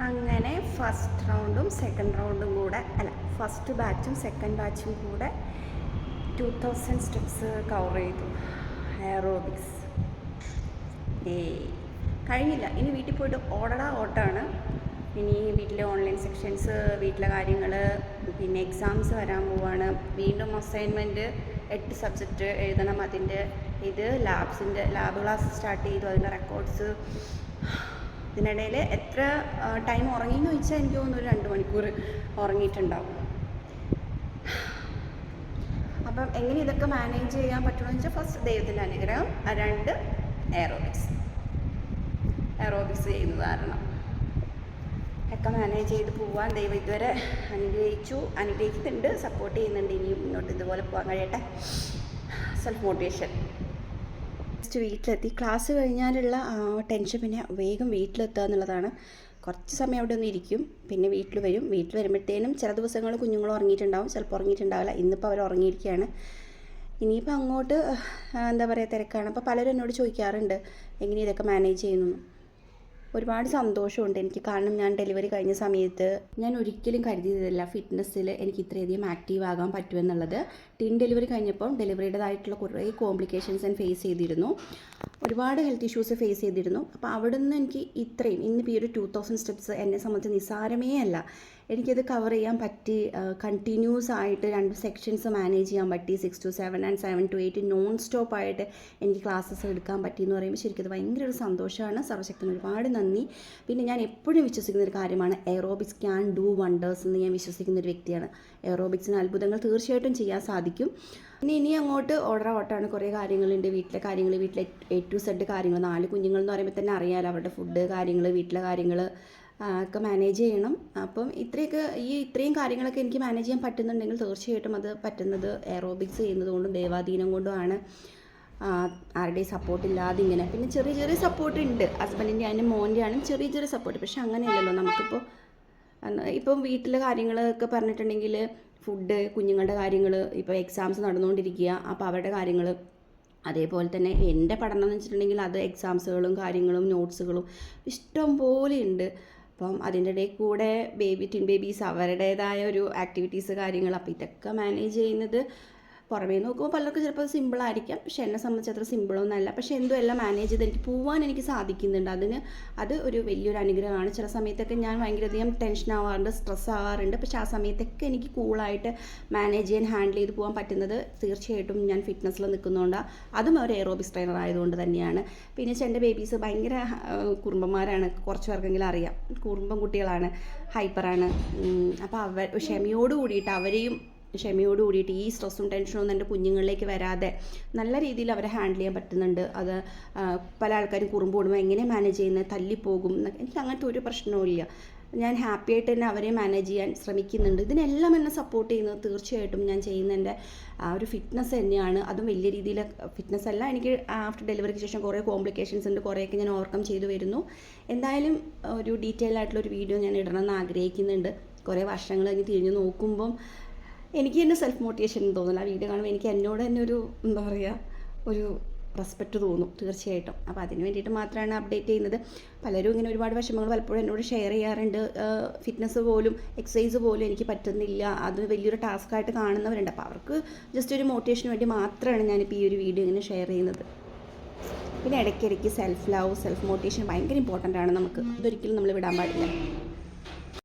അങ്ങനെ first റൗണ്ടും second റൗണ്ടും കൂടെ first ബാച്ചും second ബാച്ചും കൂടെ 2000 സ്റ്റെപ്സ് കവർ ചെയ്തു. എയറോബിക്സ് കഴിഞ്ഞില്ല. ഇനി വീട്ടിൽ പോയിട്ട് ഓട്ടാണ്. ഇനി വീട്ടിലെ ഓൺലൈൻ സെക്ഷൻസ്, വീട്ടിലെ കാര്യങ്ങൾ, പിന്നെ എക്സാംസ് വരാൻ പോവാണ്. വീണ്ടും അസൈൻമെൻറ്റ് 8 സബ്ജക്റ്റ് എഴുതണം. അതിൻ്റെ ലാബ് ക്ലാസ് സ്റ്റാർട്ട് ചെയ്തു, അതിൻ്റെ റെക്കോർഡ്സ്. ഇതിനിടയിൽ എത്ര ടൈം ഉറങ്ങിയെന്ന് ചോദിച്ചാൽ എനിക്ക് തോന്നുന്നു ഒരു 2 മണിക്കൂർ ഉറങ്ങിയിട്ടുണ്ടാവും. അപ്പം എങ്ങനെ ഇതൊക്കെ മാനേജ് ചെയ്യാൻ പറ്റുമെന്ന് വെച്ചാൽ ഫസ്റ്റ് ദൈവത്തിൻ്റെ അനുഗ്രഹം, 2 എയറോബിക്സ് ചെയ്യുന്നത് കാരണം ഒക്കെ മാനേജ് ചെയ്ത് പോവാൻ ദൈവം ഇതുവരെ അനുഗ്രഹിക്കുന്നുണ്ട്, സപ്പോർട്ട് ചെയ്യുന്നുണ്ട്. ഇനിയും മുന്നോട്ട് ഇതുപോലെ പോകാൻ കഴിയട്ടെ. Self motivation. വീട്ടിലെത്തി. ക്ലാസ് കഴിഞ്ഞാലുള്ള ടെൻഷൻ പിന്നെ വേഗം വീട്ടിലെത്തുക എന്നുള്ളതാണ്. കുറച്ച് സമയം അവിടെ ഒന്ന് ഇരിക്കും, പിന്നെ വീട്ടിൽ വരുമ്പോഴത്തേനും ചില ദിവസങ്ങൾ കുഞ്ഞുങ്ങൾ ഉറങ്ങിയിട്ടുണ്ടാവും, ചിലപ്പോൾ ഉറങ്ങിയിട്ടുണ്ടാവില്ല. ഇന്നിപ്പോൾ അവർ ഉറങ്ങിയിരിക്കുകയാണ്. ഇനിയിപ്പോൾ അങ്ങോട്ട് തിരക്കാണ്. അപ്പോൾ പലരും എന്നോട് ചോദിക്കാറുണ്ട് എങ്ങനെ ഇതൊക്കെ മാനേജ് ചെയ്യുന്നു. ഒരുപാട് സന്തോഷമുണ്ട് എനിക്ക്. കാരണം ഞാൻ ഡെലിവറി കഴിഞ്ഞ സമയത്ത് ഞാൻ ഒരിക്കലും കരുതിയതല്ല ഫിറ്റ്നസ്സിൽ എനിക്ക് ഇത്രയധികം ആക്റ്റീവ് ആകാൻ പറ്റുമെന്നുള്ളത്. ഡെലിവറി കഴിഞ്ഞപ്പം ഡെലിവറിയുടേതായിട്ടുള്ള കുറേ കോംപ്ലിക്കേഷൻസ് ഞാൻ ഫേസ് ചെയ്തിരുന്നു. ഒരുപാട് ഹെൽത്ത് ഇഷ്യൂസ് ഫേസ് ചെയ്തിരുന്നു. അപ്പോൾ അവിടെ നിന്ന് എനിക്ക് ഇന്നിപ്പോൾ ഈ ഒരു 2000 സ്റ്റെപ്സ് എന്നെ സംബന്ധിച്ച് നിസ്സാരമേ അല്ല. എനിക്കത് കവർ ചെയ്യാൻ പറ്റി. കണ്ടിന്യൂസ് ആയിട്ട് 2 സെക്ഷൻസ് മാനേജ് ചെയ്യാൻ പറ്റി. 6 to 7 and 7 to 8 നോൺ സ്റ്റോപ്പായിട്ട് എനിക്ക് ക്ലാസ്സസ് എടുക്കാൻ പറ്റി എന്ന് പറയുമ്പോൾ ശരിക്കും അത് ഭയങ്കര ഒരു സന്തോഷമാണ്. സർവശക്തന് ഒരുപാട് നന്ദി. പിന്നെ ഞാൻ എപ്പോഴും വിശ്വസിക്കുന്ന ഒരു കാര്യമാണ് എയറോബിക്സ് ക്യാൻ ഡു വണ്ടേഴ്സ് എന്ന് ഞാൻ വിശ്വസിക്കുന്ന ഒരു വ്യക്തിയാണ്. എയറോബിക്സിന് അത്ഭുതങ്ങൾ തീർച്ചയായിട്ടും ചെയ്യാൻ സാധിക്കും. ഇനി അങ്ങോട്ട് ഓട്ടാണ്. കുറേ കാര്യങ്ങളുണ്ട്. വീട്ടിലെ A to Z കാര്യങ്ങൾ. 4 കുഞ്ഞുങ്ങൾ എന്ന് പറയുമ്പോൾ തന്നെ അറിയാമല്ലോ, അവരുടെ ഫുഡ് കാര്യങ്ങൾ, വീട്ടിലെ കാര്യങ്ങൾ ഒക്കെ മാനേജ് ചെയ്യണം. അപ്പം ഇത്രയും കാര്യങ്ങളൊക്കെ എനിക്ക് മാനേജ് ചെയ്യാൻ പറ്റുന്നുണ്ടെങ്കിൽ തീർച്ചയായിട്ടും അത് പറ്റുന്നത് എയറോബിക്സ് ചെയ്യുന്നത് കൊണ്ടും ദൈവാധീനം കൊണ്ടുമാണ്. ആരുടെയും സപ്പോർട്ട് ഇല്ലാതെ ഇങ്ങനെ. പിന്നെ ചെറിയ സപ്പോർട്ട് ഉണ്ട്. ഹസ്ബൻഡിൻ്റെ ആയാലും മോൻ്റെ ആണെങ്കിലും ചെറിയ സപ്പോർട്ട്. പക്ഷെ അങ്ങനെയല്ലല്ലോ ഇപ്പം വീട്ടിലെ കാര്യങ്ങളൊക്കെ പറഞ്ഞിട്ടുണ്ടെങ്കിൽ ഫുഡ്, കുഞ്ഞുങ്ങളുടെ കാര്യങ്ങൾ, ഇപ്പോൾ എക്സാംസ് നടന്നുകൊണ്ടിരിക്കുക, അപ്പോൾ അവരുടെ കാര്യങ്ങൾ. അതേപോലെ തന്നെ എൻ്റെ പഠനം എന്ന് വെച്ചിട്ടുണ്ടെങ്കിൽ അത് എക്സാംസുകളും കാര്യങ്ങളും നോട്ട്സുകളും ഇഷ്ടം പോലെ ഉണ്ട്. അപ്പം അതിൻ്റെ ഇടയിൽ കൂടെ ട്വിൻ ബേബീസ് അവരുടേതായ ഒരു ആക്ടിവിറ്റീസ് കാര്യങ്ങൾ. അപ്പോൾ ഇതൊക്കെ മാനേജ് ചെയ്യുന്നത് പുറമേ നോക്കുമ്പോൾ പലർക്കും ചിലപ്പോൾ സിമ്പിളായിരിക്കാം. പക്ഷേ എന്നെ സംബന്ധിച്ച് അത്ര സിമ്പിളൊന്നും അല്ല. പക്ഷേ എല്ലാം മാനേജ് ചെയ്ത് എനിക്ക് പോകാൻ എനിക്ക് സാധിക്കുന്നുണ്ട്. അത് ഒരു വലിയൊരു അനുഗ്രഹമാണ്. ചില സമയത്തൊക്കെ ഞാൻ ഭയങ്കരധികം ടെൻഷൻ ആവാറുണ്ട്, സ്ട്രെസ് ആവാറുണ്ട്. പക്ഷേ ആ സമയത്തൊക്കെ എനിക്ക് കൂളായിട്ട് മാനേജ് ചെയ്യാൻ, ഹാൻഡിൽ ചെയ്ത് പോകാൻ പറ്റുന്നത് തീർച്ചയായിട്ടും ഞാൻ ഫിറ്റ്നസ്സിൽ നിൽക്കുന്നതുകൊണ്ടാണ്. അതും ഒരു എയറോബിക്സ് ട്രെയിനർ ആയതുകൊണ്ട് തന്നെയാണ്. പിന്നെ എൻ്റെ ബേബീസ് ഭയങ്കര കുറുമ്പന്മാരാണ്. കുറച്ച് പേർക്കെങ്കിലും അറിയാം, കുറുമ്പൻ കുട്ടികളാണ്, ഹൈപ്പറാണ്. അപ്പോൾ ക്ഷമയോട് കൂടിയിട്ട് ഈ സ്ട്രെസ്സും ടെൻഷനൊന്നും എൻ്റെ കുഞ്ഞുങ്ങളിലേക്ക് വരാതെ നല്ല രീതിയിൽ അവരെ ഹാൻഡിൽ ചെയ്യാൻ പറ്റുന്നുണ്ട്. അത് പല ആൾക്കാരും കുറുമ്പ് കൂടുമ്പോൾ എങ്ങനെ മാനേജ് ചെയ്യുന്നത്, തല്ലിപ്പോകും എന്നൊക്കെ. എനിക്ക് അങ്ങനത്തെ ഒരു പ്രശ്നവും ഇല്ല. ഞാൻ ഹാപ്പി ആയിട്ട് തന്നെ അവരെ മാനേജ് ചെയ്യാൻ ശ്രമിക്കുന്നുണ്ട്. ഇതിനെല്ലാം എന്നെ സപ്പോർട്ട് ചെയ്യുന്നത് തീർച്ചയായിട്ടും ഞാൻ ചെയ്യുന്ന എൻ്റെ ഒരു ഫിറ്റ്നസ് തന്നെയാണ്. അതും വലിയ രീതിയിൽ ഫിറ്റ്നസ് അല്ല. എനിക്ക് ആഫ്റ്റർ ഡെലിവറിക്ക് ശേഷം കുറേ കോംപ്ലിക്കേഷൻസ് ഉണ്ട്. കുറേയൊക്കെ ഞാൻ ഓവർകം ചെയ്തു വരുന്നു. എന്തായാലും ഒരു ഡീറ്റെയിൽ ആയിട്ടുള്ളൊരു വീഡിയോ ഞാൻ ഇടണമെന്ന് ആഗ്രഹിക്കുന്നുണ്ട്. കുറേ വർഷങ്ങൾ കഴിഞ്ഞ് തിരിഞ്ഞ് നോക്കുമ്പം എനിക്ക് തന്നെ സെൽഫ് മോട്ടിവേഷൻ തോന്നില്ല. ആ വീഡിയോ കാണുമ്പോൾ എനിക്ക് എന്നോട് തന്നെ ഒരു റെസ്പെക്റ്റ് തോന്നും തീർച്ചയായിട്ടും. അപ്പോൾ അതിന് വേണ്ടിയിട്ട് മാത്രമാണ് അപ്ഡേറ്റ് ചെയ്യുന്നത്. പലരും ഇങ്ങനെ ഒരുപാട് വിഷമങ്ങൾ പലപ്പോഴും എന്നോട് ഷെയർ ചെയ്യാറുണ്ട്. ഫിറ്റ്നസ് പോലും എക്സസൈസ് പോലും എനിക്ക് പറ്റുന്നില്ല, അത് വലിയൊരു ടാസ്ക്കായിട്ട് കാണുന്നവരുണ്ട്. അപ്പോൾ അവർക്ക് ജസ്റ്റ് ഒരു മോട്ടിവേഷന് വേണ്ടി മാത്രമാണ് ഞാനിപ്പോൾ ഈ ഒരു വീഡിയോ ഇങ്ങനെ ഷെയർ ചെയ്യുന്നത്. പിന്നെ ഇടയ്ക്കിടയ്ക്ക് സെൽഫ് ലവ്, സെൽഫ് മോട്ടിവേഷൻ ഭയങ്കര ഇമ്പോർട്ടൻ്റ് ആണ് നമുക്ക്. അതൊരിക്കലും നമ്മൾ വിടാൻ പാടില്ല.